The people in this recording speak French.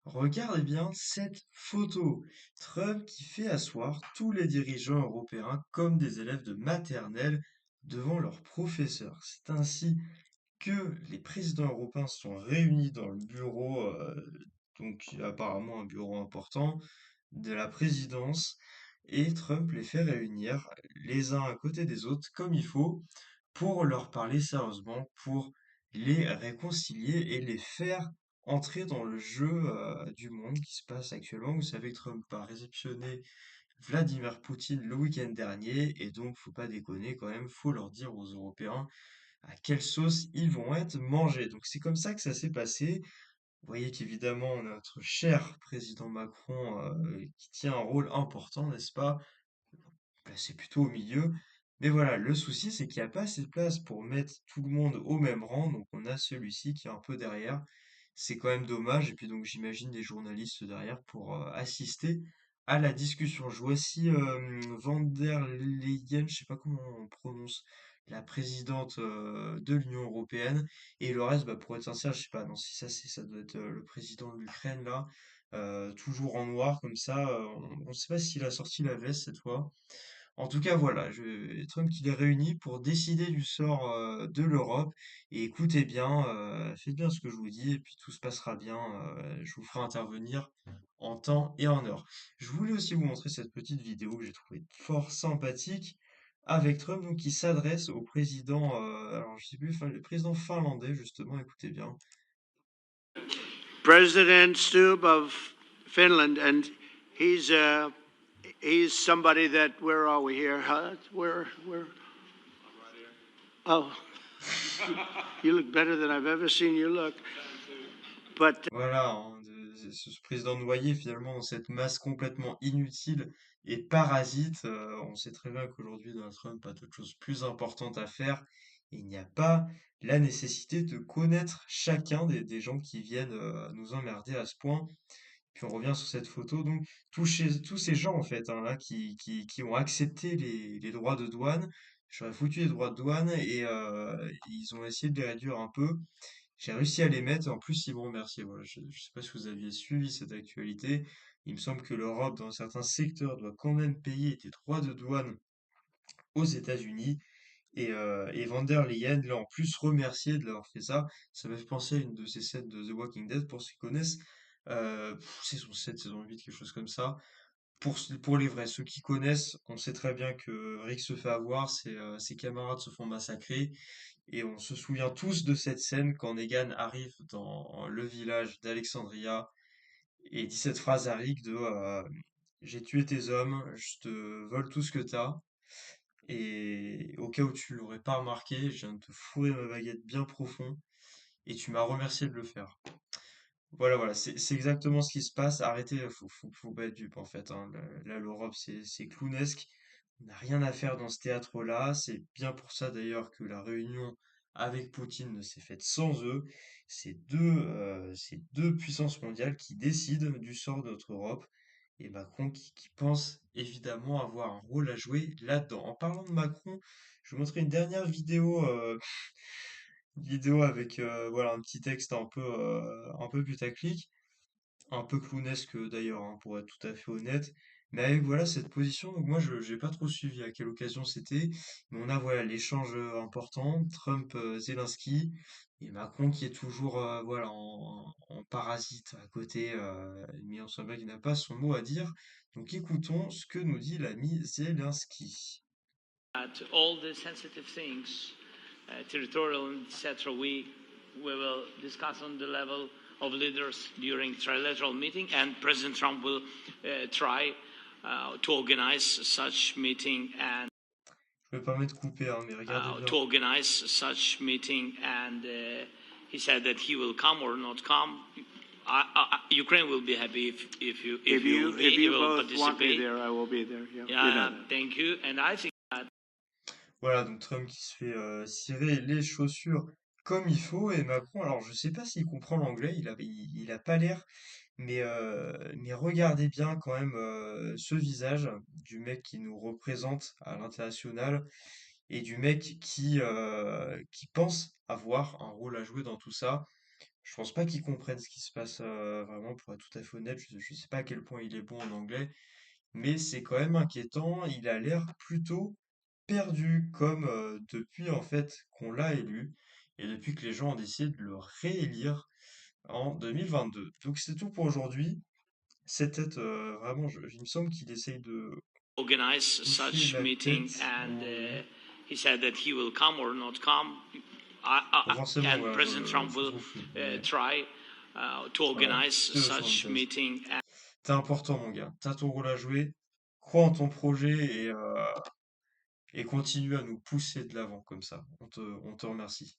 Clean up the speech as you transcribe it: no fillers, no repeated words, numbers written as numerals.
Regardez bien cette photo. Trump qui fait asseoir tous les dirigeants européens comme des élèves de maternelle devant leurs professeurs. C'est ainsi que les présidents européens sont réunis dans le bureau, donc apparemment un bureau important, de la présidence, et Trump les fait réunir les uns à côté des autres comme il faut pour leur parler sérieusement, pour les réconcilier et les faire entrer dans le jeu du monde qui se passe actuellement. Vous savez que Trump a réceptionné Vladimir Poutine le week-end dernier et donc faut pas déconner quand même, faut leur dire aux Européens à quelle sauce ils vont être mangés. Donc c'est comme ça que ça s'est passé. Vous voyez qu'évidemment notre cher président Macron qui tient un rôle important, n'est-ce pas? C'est plutôt au milieu. Mais voilà, le souci, c'est qu'il n'y a pas assez de place pour mettre tout le monde au même rang. Donc on a celui-ci qui est un peu derrière. C'est quand même dommage. Et puis donc j'imagine des journalistes derrière pour assister à la discussion. Je vois aussi Van der Leyen, je sais pas comment on prononce, la présidente de l'Union européenne. Et le reste, bah, pour être sincère, je sais pas. Non, si ça c'est ça doit être le président de l'Ukraine là, toujours en noir comme ça. On ne sait pas s'il a sorti la veste cette fois. En tout cas, voilà, Trump qui les réunit pour décider du sort de l'Europe. Et écoutez bien, faites bien ce que je vous dis, et puis tout se passera bien. Je vous ferai intervenir en temps et en heure. Je voulais aussi vous montrer cette petite vidéo que j'ai trouvée fort sympathique avec Trump, donc qui s'adresse au président, alors je sais plus, enfin, le président finlandais justement. Écoutez bien. President Stubb of Finland, and he's uh, he's somebody that. Where are we here? Huh? Where? Oh, you look better than I've ever seen you look. But Voilà, hein, ce président noyé finalement dans cette masse complètement inutile et parasite. On sait très bien qu'aujourd'hui Donald Trump a d'autres choses plus importantes à faire et il n'y a pas la nécessité de connaître chacun des gens qui viennent nous emmerder à ce point. Puis on revient sur cette photo, donc tous ces gens en fait hein, là qui ont accepté les droits de douane, j'aurais foutu les droits de douane et ils ont essayé de les réduire un peu. J'ai réussi à les mettre, et en plus, ils m'ont remercié. Voilà, je ne sais pas si vous aviez suivi cette actualité. Il me semble que l'Europe, dans certains secteurs, doit quand même payer des droits de douane aux États-Unis. Et Van der Leyen l'a en plus remercié de l'avoir fait ça. Ça m'a fait penser à une de ces scènes de The Walking Dead, pour ceux qui connaissent. Saison 7, saison 8, quelque chose comme ça. Pour les vrais, ceux qui connaissent, on sait très bien que Rick se fait avoir, ses camarades se font massacrer. Et on se souvient tous de cette scène quand Negan arrive dans le village d'Alexandria et dit cette phrase à Rick de j'ai tué tes hommes, je te vole tout ce que t'as. Et au cas où tu l'aurais pas remarqué, je viens de te fourrer ma baguette bien profond et tu m'as remercié de le faire. Voilà, voilà, c'est exactement ce qui se passe. Arrêtez, faut pas être dupe en fait, hein. Là, l'Europe, c'est clownesque. On n'a rien à faire dans ce théâtre-là. C'est bien pour ça d'ailleurs que la réunion avec Poutine ne s'est faite sans eux. C'est deux puissances mondiales qui décident du sort de notre Europe. Et Macron qui pense évidemment avoir un rôle à jouer là-dedans. En parlant de Macron, je vais vous montrer une dernière vidéo avec voilà, un petit texte un peu putaclic, un peu clownesque d'ailleurs, hein, pour être tout à fait honnête. Mais avec voilà cette position, donc moi je j'ai pas trop suivi à quelle occasion c'était, mais on a voilà l'échange important, Trump Zelensky et Macron qui est toujours voilà en parasite à côté, mais on sent bien qu'il n'a pas son mot à dire. Donc écoutons ce que nous dit l'ami Zelensky. at all the sensitive things, territorial, etc., we will discuss on the level of leaders during trilateral meeting, and President Trump will try to organize such meeting and Je me permets de couper, hein, mais regardez to bien. organize such meeting, and he said that he will come or not come. Ukraine will be happy if you will both want me there, I will be there. Yeah, you know that. Thank you. And I think that Voilà, donc Trump qui se fait cirer les chaussures comme il faut, et Macron, alors je sais pas s'il comprend l'anglais, il a pas l'air, mais regardez bien quand même ce visage du mec qui nous représente à l'international et du mec qui pense avoir un rôle à jouer dans tout ça. Je pense pas qu'il comprenne ce qui se passe vraiment, pour être tout à fait honnête. Je sais pas à quel point il est bon en anglais, mais c'est quand même inquiétant. Il a l'air plutôt perdu, comme depuis en fait qu'on l'a élu et depuis que les gens ont décidé de le réélire en 2022. Donc c'est tout pour aujourd'hui. C'était vraiment, il me semble qu'il essaye de Organize hocher such la meeting, tête. and Oui. he said that he will come or not come, Pas forcément, and voilà, President Trump je will trouve flou, mais try to voilà, organize c'était such 76. meeting. T'es important, mon gars. T'as ton rôle à jouer. Crois en ton projet et continue à nous pousser de l'avant comme ça. On te remercie.